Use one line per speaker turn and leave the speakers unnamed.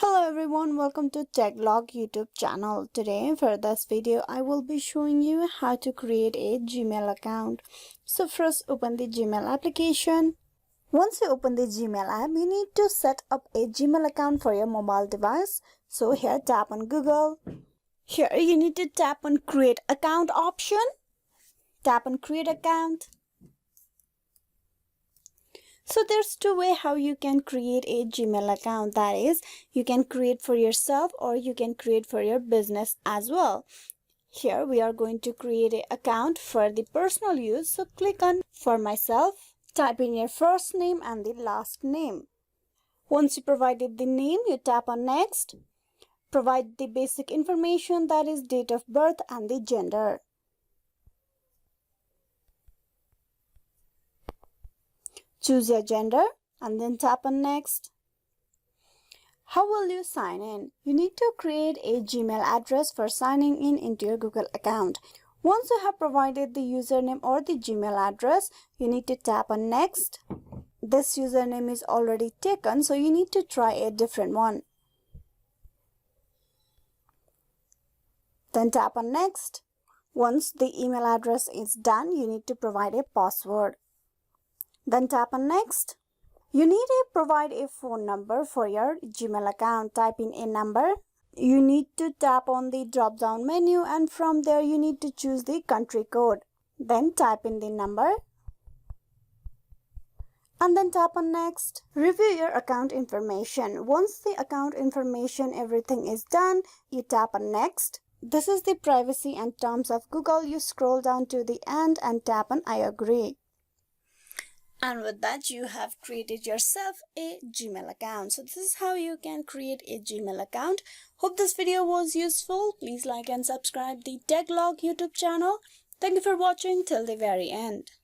Hello everyone, welcome to TechLog YouTube channel. Today for this video I will be showing you how to create a Gmail account. So first open the Gmail application. Once you open the Gmail app, you need to set up a Gmail account for your mobile device. So here tap on Google. Here you need to tap on create account option. Tap on create account. So there's two ways how you can create a Gmail account. That is, you can create for yourself or you can create for your business as well. Here we are going to create an account for the personal use. So click on for myself. Type in your first name and the last name. Once you provided the name, you tap on next. Provide the basic information, that is date of birth and the gender. Choose your gender and then tap on next. How will you sign in? You need to create a Gmail address for signing in into your Google account. Once you have provided the username or the Gmail address, you need to tap on next. This username is already taken, so you need to try a different one. Then tap on next. Once the email address is done, you need to provide a password. Then tap on next. You need to provide a phone number for your Gmail account. Type in a number. You need to tap on the drop down menu and from there you need to choose the country code. Then type in the number and then tap on next. Review your account information. Once the account information everything is done, you tap on next. This is the privacy and terms of Google. You scroll down to the end and tap on I agree. And with that, you have created yourself a Gmail account. So this is how you can create a Gmail account. Hope this video was useful. Please like and subscribe the TechLog YouTube channel. Thank you for watching till the very end.